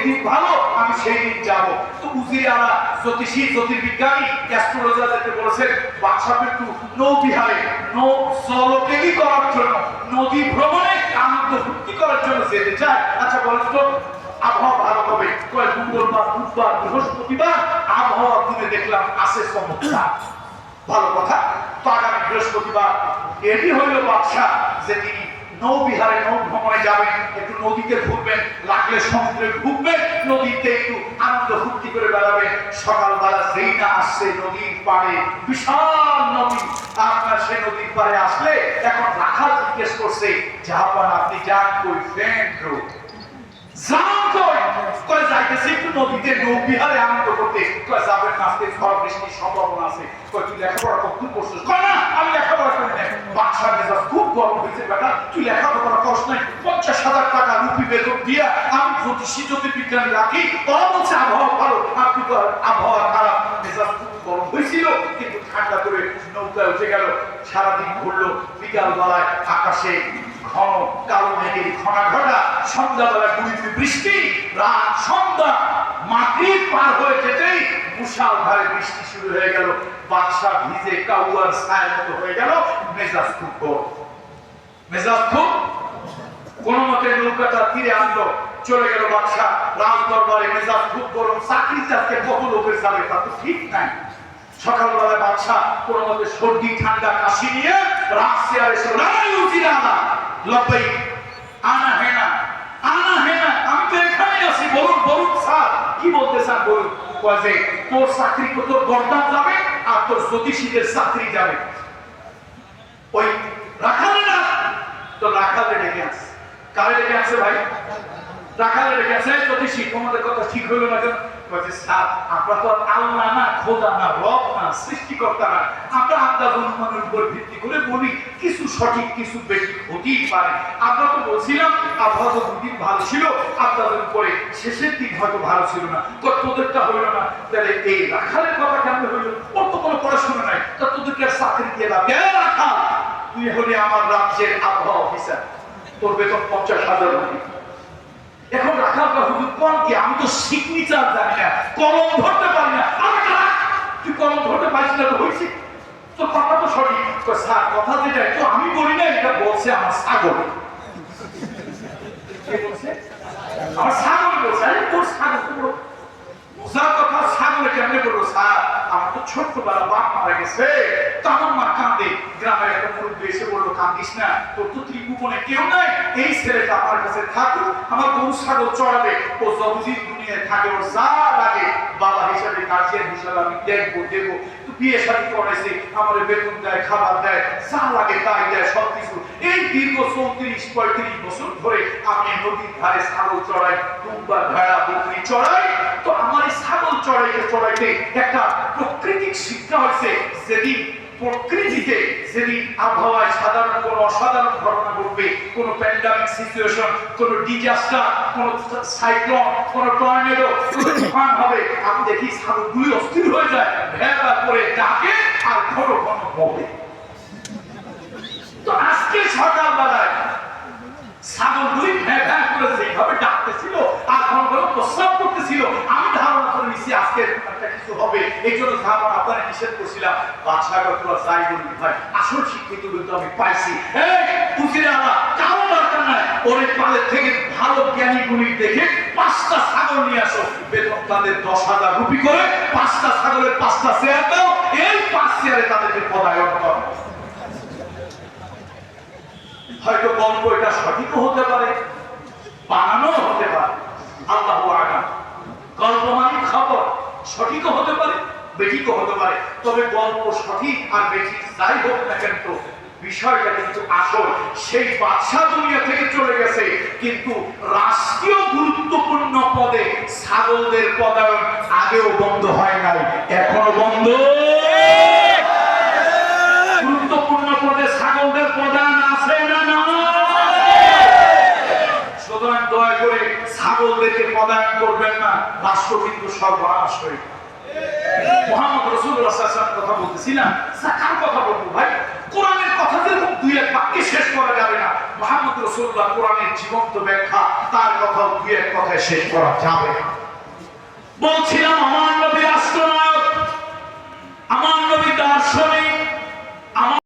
দিন ভালো, আমি সেই দিন যাবো। তো উজিরারা জ্যোতিষী জ্যোতির্বিজ্ঞানী অ্যাস্ট্রোলজারদেরকে বলেছেন বাদশাহ একটু নৌবিহারে জলকেলি করার জন্য, নদী ভ্রমণে আনন্দ ফুর্তি করার জন্য যেতে চায়। আচ্ছা বলেন তো আবহাওয়া ভালো হবে? কয় মঙ্গলবার, বুধবার, বৃহস্পতিবার আবহাওয়া দিনে দেখলাম আছে চমৎকার, ভালো কথা। তো আগামী বৃহস্পতিবার এটি হইল বাদশাহ যে তিনি নৌবিহারে নৌ ভ্রমণে যাবেন, একটু নদীতে ঘুরবেন, লাগলে সমুদ্রে ঘুরবেন, নদীতে একটু আনন্দ ফুর্তি করে বেড়াবেন। সকালবেলা যেই না আসছে নদীর পাড়ে, বিশাল নদী, আপনার সে নদীর পাড়ে আসলে এখন রাখাল জিজ্ঞেস করছে জাহাপান আপনি যান কই? ফ্রেন্ড যান কই? কয় যাইতেছি একটু নদীতে নৌবিহারে আনন্দ করতে। কয় যাবেন না, আজকে ঝড় বৃষ্টির সম্ভাবনা আছে। কয় তুই লেখাপড়া কতদূর করছিস? কয় না আমি লেখাপড়া করি না। বাদশার মেজাজ খুব গরম হয়েছে, বেটা তুই লেখাপড়া করস নাই, 50,000 টাকা রুপি বেতন দিয়া আমি জ্যোতিষী জ্যোতির্বিজ্ঞানী রাখি, ওরা বলছে আবহাওয়া ভালো, আপনি তো আবহাওয়া খারাপ। মেজাজ খুব গরম হয়েছিল, কিন্তু ঠান্ডা করে নৌকায় উঠে গেল। সারাদিন ঘুরলো, বিকাল বেলায় আকাশে ঘন কালো মেঘের ঘনা ঘটা, সন্ধ্যাবেলা গুড়িতে বৃষ্টি, রাত সন্ধ্যা মাগরিব পার হয়ে যেতেই মুষলধারে বৃষ্টি শুরু হয়ে গেল। বাদশা ভিজে কাউয়ার ছায়ের মতো হয়ে গেল। মেজাজ খুব গরম, মেজাজ খুব। কোন মতে নৌকাটা তীরে আনলো, চলে গেল বাদশা রাজ দরবারে। মেজাজ খুব গরম, চাকরি চাকরি কত লোকের যাবে তা তো ঠিক নাই। সকালবেলা বাদশা কোন মতে সর্দি ঠান্ডা কাশি নিয়ে রাজ চেয়ারে এসে লব্বাই আনা হেনা আনা হেনা, আমি তো এখানেই আছি, বলুন বলুন স্যার কি বলতে চান বলুন। কয় যে তোর চাকরি তোর বরদান যাবে আর তোর জ্যোতিষীদের চাকরি যাবে। ওই রাখালে না তো রাখালে ডেকে আসছে। কারে ডেকে আসছে ভাই? রাখালে ডেকে আসছে। জ্যোতিষী তোমাদের কথা ঠিক হইল না কেন? আমরা তো আল্লাহ না, খোদা না, রব না, সৃষ্টিকর্তা না, আমরা আন্দাজ অনুমানের উপর ভিত্তি করে বলি কিছু সঠিক কিছু বেশি হতেই পারে। আমরা তো বলছিলাম আবহাওয়া তো দুদিন ভালো ছিল, আন্দাজের উপরে শেষের দিন হয়তো ভালো ছিল না, তো তোদেরটা হইল না। তাহলে এই রাখালের কথা কেমন হইল? ওর তো কোনো পড়াশোনা নাই, তা তোদেরকে চাকরি দিয়ে লাভ? রাখাল তুই হলি আমার রাজ্যের আবহাওয়া অফিসার, তোর বেতন 50,000 টাকা। এখন রাখাল হুজুর কোন কি? আমি তো সিগনেচার জানি না, কলম ধরতে পারি না। তুই কলম ধরতে পারিস না তো হয়েছে তো কথা তো সঠিক। স্যার কথা যেটা তো আমি বলি না, এটা বলছে আমার ছাগল। আমার ছাগল বলছে। আরে তোর ছাগল তো মজার কথা, ছাগলে কেমনে বলবো? স্যার আমার তো ছোট্টবেলা বাপ মারা গেছে, তো আমার মা কাঁদে। গ্রামের একটা মুরব্বী এসে বললো কাঁদিস না, তোর তো ত্রিভুবনে কেউ নাই, এই ছেলেটা আমার কাছে থাকুক, আমার গরু ছাগল চড়াবে, ও যতদিন দুনিয়ায় থাকে ওর যা লাগে বাবা হিসাবে গার্জিয়ান হিসাবে আমি দেখবো দেবো। তো বিয়ে শাদী করাইছে, আমার বেতন দেয়, খাবার দেয়, যা লাগে তাই দেয়, সবকিছু। এই দীর্ঘ 34-35 বছর ধরে আমি নদীর ধারে ছাগল চড়াই, দুম্বা ভেড়া বকরি চড়াই। তো আমার এই ছাগল চড়াইতে চড়াইতে একটা প্রাকৃতিক শিক্ষা হয়েছে, যেদিন প্রকৃতিতে যেদিন আবহাওয়ায় সাধারণ কোন অসাধারণ ঘটনা ঘটবে, কোন প্যান্ডামিক সিচুয়েশন, কোন ডিজাস্টার, কোন সাইক্লোন, কোন টর্নেডো, কোন তুফান হবে, আমি দেখি ছাগলগুলি অস্থির হয়ে যায়, ভেড়া করে ডাকে আর ঘন ঘন বলে। তো আজকে সকালবেলায় ছাগলগুলি ভ্যাঁ ভ্যাঁ করে যেভাবে ডাকতেছিল আর ঘন ঘন প্রস্রাব করতেছিল, আমি ধারণা করে নিছি আজকে একটা কিছু হবে। এই জন্য ধারণা আপনারা নিষেধ করছিলাম। বাদশাহ তোরা যাই বলবি ভাই, আসল শিক্ষিত কিন্তু আমি পাইছি। কারো দরকার নাই, ওর পালের থেকে ভালো জ্ঞানীগুলি দেখে 5টা ছাগল নিয়ে আসো, বেতন তাদের 10,000 রুপি করে, 5টা ছাগলের 5টা চেয়ার দাও, এই 5 চেয়ারে তাদেরকে পদায়ন করো। হয়তো গল্প এটা সঠিক হতে পারে, বানানো হতে পারে, আল্লাহু আ'লাম। গল্প মানে খবর, সঠিকও হতে পারে, বেঠিকও হতে পারে। তবে গল্প সঠিক আর বেঠিক যাই হোক না কেন, বিষয়টা কিন্তু আসল। সেই বাদশা দুনিয়া থেকে চলে গেছে, কিন্তু রাষ্ট্রীয় গুরুত্বপূর্ণ পদে ছাগলদের পদায়ন আগেও বন্ধ হয় নাই, এখনো বন্ধ। গুরুত্বপূর্ণ পদে ছাগলদের পদায়ন আছে না? না। সুতরাং দয়া করে ছাগলদেরকে পদায়ন করবেন না, রাষ্ট্র কিন্তু সর্বনাশ হয়ে যাবে। মুহাম্মদ রাসূলুল্লাহ সাল্লাল্লাহু আলাইহি ওয়াসাল্লাম কথা বলতেছিলাম, কার কথা বলবো ভাই? কোরআনের কথা যেরকম দুই এক বাক্যে শেষ করা যাবে না। মুহাম্মদ রাসূলুল্লাহ কোরআনের জীবন্ত ব্যাখ্যা, তার কথাও দুই এক কথায় শেষ করা যাবে না। বলছিলাম আমার নবী রাষ্ট্র নয়,